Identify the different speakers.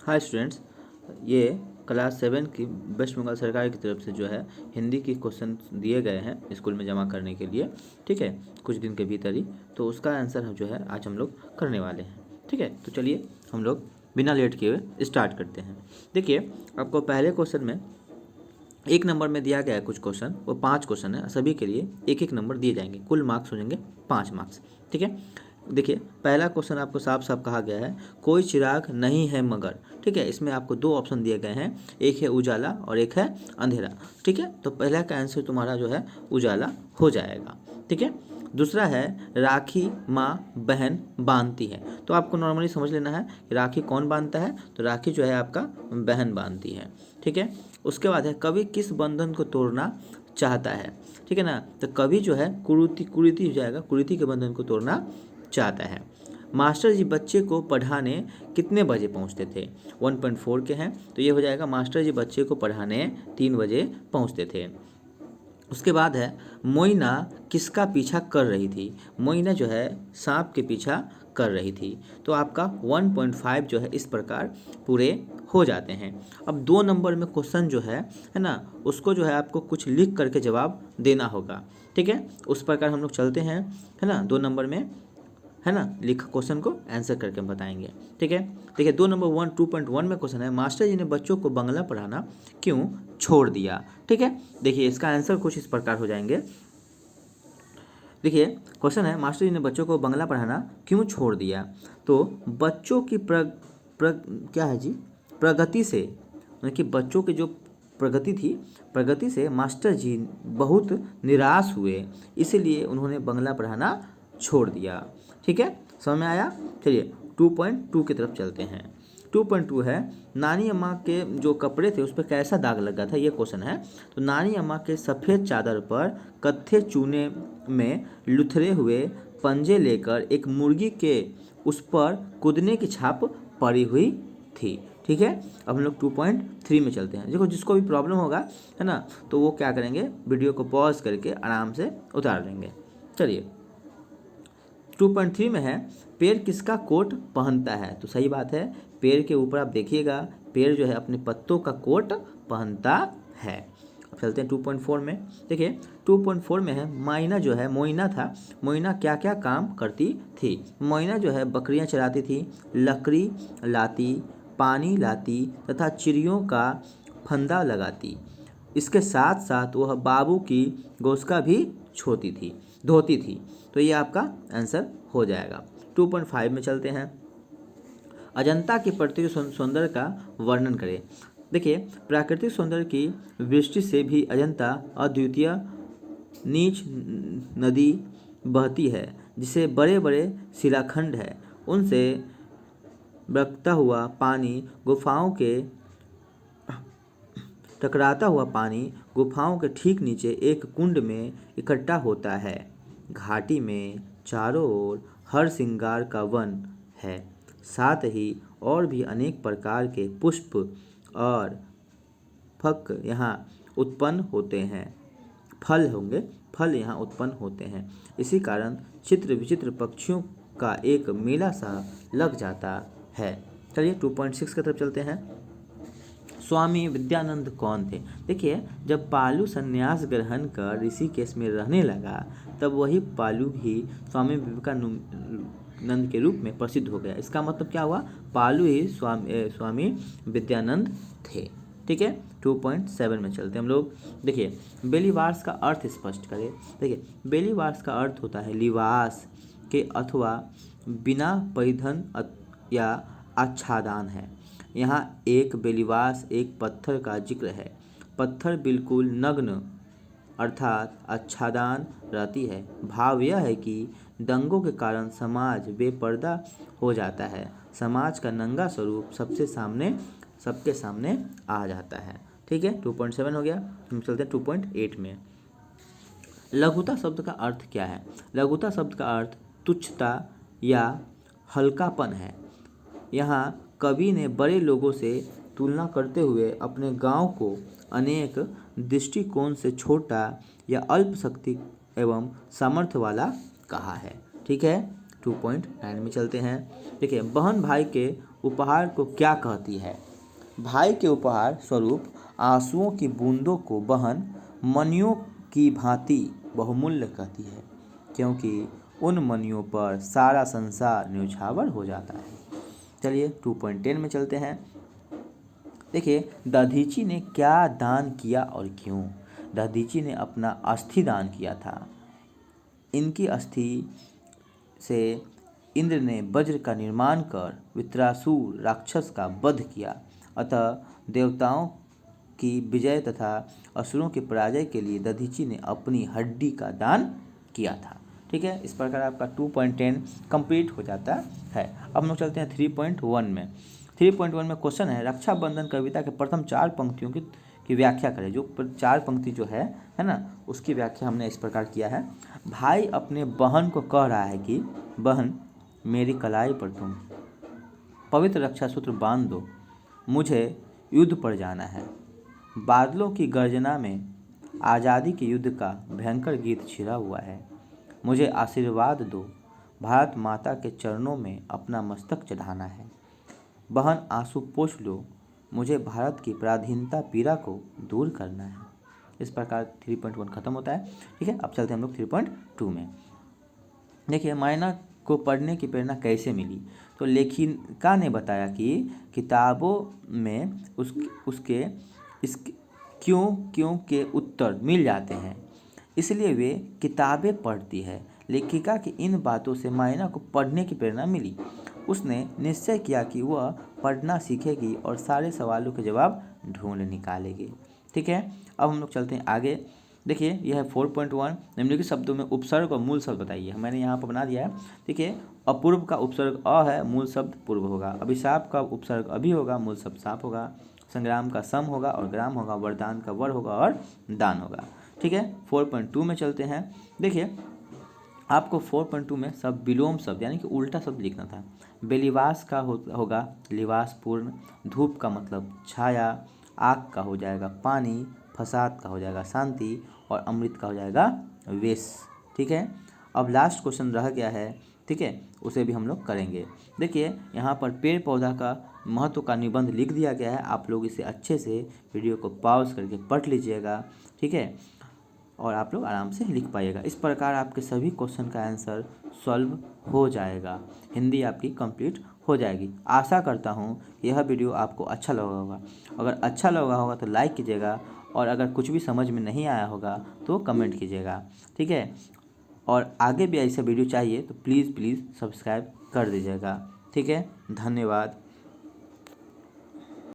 Speaker 1: Hi students, ये class 7 की waste Bengal सरकार की तरफ से जो है हिंदी के क्वेश्चन दिए गए हैं स्कूल में जमा करने के लिए। ठीक है, कुछ दिन के भीतर ही तो उसका आंसर हम जो है आज हम लोग करने वाले हैं। ठीक है, तो चलिए हम लोग बिना लेट किए हुए स्टार्ट करते हैं। देखिए, आपको पहले क्वेश्चन में 1 नंबर में दिया गया है कुछ क्वेश्चन, वो 5 क्वेश्चन है, सभी के लिए 1-1 नंबर दिए जाएंगे, कुल मार्क्स हो जाएंगे 5 मार्क्स। ठीक है, देखिए पहला क्वेश्चन आपको साफ साफ कहा गया है, कोई चिराग नहीं है मगर। ठीक है, इसमें आपको 2 ऑप्शन दिए गए हैं, एक है उजाला और एक है अंधेरा। ठीक है, तो पहला का आंसर तुम्हारा जो है उजाला हो जाएगा। ठीक है, दूसरा है राखी माँ बहन बांधती है। तो आपको नॉर्मली समझ लेना है कि राखी कौन बांधता है, तो राखी जो है आपका बहन बांधती है। ठीक है, उसके बाद है कवि किस बंधन को तोड़ना चाहता है। ठीक है ना, तो कवि जो है कुरीति कुरीति हो जाएगा, कुरीति के बंधन को तोड़ना चाहता है। मास्टर जी बच्चे को पढ़ाने कितने बजे पहुंचते थे, 1.4 के हैं, तो ये हो जाएगा मास्टर जी बच्चे को पढ़ाने 3 बजे पहुंचते थे। उसके बाद है मोइना किसका पीछा कर रही थी। मोइना जो है सांप के पीछा कर रही थी। तो आपका 1.5 जो है इस प्रकार पूरे हो जाते हैं। अब 2 नंबर में क्वेश्चन जो है ना, उसको जो है आपको कुछ लिख करके जवाब देना होगा। ठीक है, उस प्रकार हम लोग चलते हैं, है ना। 2 नंबर में है ना, लिख क्वेश्चन को आंसर करके हम बताएंगे। ठीक है, देखिए 2 नंबर 2.1 में क्वेश्चन है, मास्टर जी ने बच्चों को बंगला पढ़ाना क्यों छोड़ दिया। ठीक है, देखिए इसका आंसर कुछ इस प्रकार हो जाएंगे। देखिए क्वेश्चन है, मास्टर जी ने बच्चों को बंगला पढ़ाना क्यों छोड़ दिया। तो बच्चों की क्या है जी, प्रगति से, मतलब कि बच्चों की जो प्रगति थी, प्रगति से मास्टर जी बहुत निराश हुए, इसलिए उन्होंने बंगला पढ़ाना छोड़ दिया। ठीक है, समझ में आया। चलिए 2.2 की तरफ चलते हैं। 2.2 है, नानी अम्मा के जो कपड़े थे उस पर कैसा दाग लगा था, ये क्वेश्चन है। तो नानी अम्मा के सफ़ेद चादर पर कत्थे चूने में लुथरे हुए पंजे लेकर एक मुर्गी के उस पर कूदने की छाप पड़ी हुई थी। ठीक है, अब हम लोग 2.3 में चलते हैं। देखो जिसको भी प्रॉब्लम होगा, है ना, तो वो क्या करेंगे, वीडियो को पॉज करके आराम से उतार लेंगे। चलिए 2.3 में है, पेड़ किसका कोट पहनता है। तो सही बात है, पेड़ के ऊपर आप देखिएगा, पेड़ जो है अपने पत्तों का कोट पहनता है। अब चलते हैं 2.4 में। देखिए 2.4 में है, माइना जो है, मोइना था, मोइना क्या क्या काम करती थी। मोइना जो है बकरियां चराती थी, लकड़ी लाती, पानी लाती तथा चिड़ियों का फंदा लगाती। इसके साथ साथ वह बाबू की गोश्त भी धोती थी। तो ये आपका आंसर हो जाएगा। 2.5 में चलते हैं, अजंता की प्राकृतिक सौंदर्य का वर्णन करें। देखिए प्राकृतिक सौंदर्य की दृष्टि से भी अजंता अद्वितीय नीच नदी बहती है, जिसे बड़े बड़े शिलाखंड है, उनसे बहता हुआ पानी टकराता हुआ पानी गुफाओं के ठीक नीचे एक कुंड में इकट्ठा होता है। घाटी में चारों ओर हर श्रृंगार का वन है, साथ ही और भी अनेक प्रकार के पुष्प और फल यहाँ उत्पन्न होते हैं। फल यहाँ उत्पन्न होते हैं। इसी कारण चित्र विचित्र पक्षियों का एक मेला सा लग जाता है। चलिए 2.6 की तरफ चलते हैं। स्वामी विद्यानंद कौन थे। देखिए जब पालू संन्यास ग्रहण कर ऋषिकेश में रहने लगा, तब वही पालू ही स्वामी विवेकानंद के रूप में प्रसिद्ध हो गया। इसका मतलब क्या हुआ, पालू ही स्वामी विद्यानंद थे। ठीक है, 2.7 में चलते हम लोग। देखिए बेलीवार्स का अर्थ स्पष्ट करें। देखिए बेलीवार्स का अर्थ होता है लिवास के अथवा बिना परिधान या आच्छादन है। यहाँ एक बेलीवास एक पत्थर का जिक्र है। पत्थर बिल्कुल नग्न अर्थात आच्छादन रहती है। भाव यह है कि दंगों के कारण समाज बेपर्दा हो जाता है, समाज का नंगा स्वरूप सबके सामने आ जाता है। ठीक है, 2.7 हो गया। हम चलते हैं 2.8 में। लघुता शब्द का अर्थ क्या है। लघुता शब्द का अर्थ तुच्छता या हल्कापन है। यहाँ कवि ने बड़े लोगों से तुलना करते हुए अपने गांव को अनेक दृष्टिकोण से छोटा या अल्प शक्ति एवं सामर्थ्य वाला कहा है। ठीक है, 2.9 में चलते हैं। देखिए बहन भाई के उपहार को क्या कहती है? भाई के उपहार स्वरूप आंसुओं की बूंदों को बहन मणियों की भांति बहुमूल्य कहती है, क्योंकि उन मणियों पर सारा संसार न्यौछावर हो जाता है। चलिए 2.10 में चलते हैं। देखिए, दधीची ने क्या दान किया और क्यों? दधीची ने अपना अस्थि दान किया था। इनकी अस्थि से इंद्र ने वज्र का निर्माण कर वृत्रासुर राक्षस का वध किया। अतः देवताओं की विजय तथा असुरों की पराजय के लिए दधीची ने अपनी हड्डी का दान किया था। ठीक है, इस प्रकार आपका 2.10 कंप्लीट हो जाता है। अब हम लोग चलते हैं 3.1 में। 3.1 में क्वेश्चन है, रक्षाबंधन कविता के प्रथम 4 पंक्तियों की व्याख्या करें। जो 4 पंक्ति जो है ना, उसकी व्याख्या हमने इस प्रकार किया है। भाई अपने बहन को कह रहा है कि बहन, मेरी कलाई पर तुम पवित्र रक्षा सूत्र बांध दो, मुझे युद्ध पर जाना है। बादलों की गर्जना में आज़ादी के युद्ध का भयंकर गीत छिड़ा हुआ है। मुझे आशीर्वाद दो, भारत माता के चरणों में अपना मस्तक चढ़ाना है। बहन आंसू पोंछ लो, मुझे भारत की पराधीनता पीड़ा को दूर करना है। इस प्रकार 3.1 खत्म होता है। ठीक है, अब चलते हैं हम लोग 3.2 में। देखिए, मायना को पढ़ने की प्रेरणा कैसे मिली? तो लेखिका ने बताया कि किताबों में उसके इस क्यों के उत्तर मिल जाते हैं, इसलिए वे किताबें पढ़ती है। लेखिका की इन बातों से मायना को पढ़ने की प्रेरणा मिली। उसने निश्चय किया कि वह पढ़ना सीखेगी और सारे सवालों के जवाब ढूंढ निकालेगी। ठीक है, अब हम लोग चलते हैं आगे। देखिए, यह है 4.1। निम्नलिखित शब्दों में उपसर्ग और मूल शब्द बताइए। मैंने यहाँ पर बना दिया है। देखिए, अपूर्व का उपसर्ग अ है, मूल शब्द पूर्व होगा। अभिशाप का उपसर्ग अभी होगा, मूल शब्द साप होगा। संग्राम का सम होगा और ग्राम होगा। वरदान का वर होगा और दान होगा। ठीक है, 4.2 में चलते हैं। देखिए, आपको 4.2 में सब विलोम शब्द यानी कि उल्टा शब्द लिखना था। बेलिवास का होगा लिवास पूर्ण। धूप का मतलब छाया। आग का हो जाएगा पानी। फसाद का हो जाएगा शांति। और अमृत का हो जाएगा वेश। ठीक है, अब लास्ट क्वेश्चन रह गया है। ठीक है, उसे भी हम लोग करेंगे। देखिए, यहाँ पर पेड़ पौधा का महत्व का निबंध लिख दिया गया है। आप लोग इसे अच्छे से वीडियो को पॉज करके पढ़ लीजिएगा। ठीक है, और आप लोग आराम से लिख पाइएगा। इस प्रकार आपके सभी क्वेश्चन का आंसर सॉल्व हो जाएगा। हिंदी आपकी कंप्लीट हो जाएगी। आशा करता हूँ यह वीडियो आपको अच्छा लगा होगा। अगर अच्छा लगा होगा तो लाइक कीजिएगा, और अगर कुछ भी समझ में नहीं आया होगा तो कमेंट कीजिएगा। ठीक है, और आगे भी ऐसा वीडियो चाहिए तो प्लीज़ सब्सक्राइब कर दीजिएगा। ठीक है, धन्यवाद।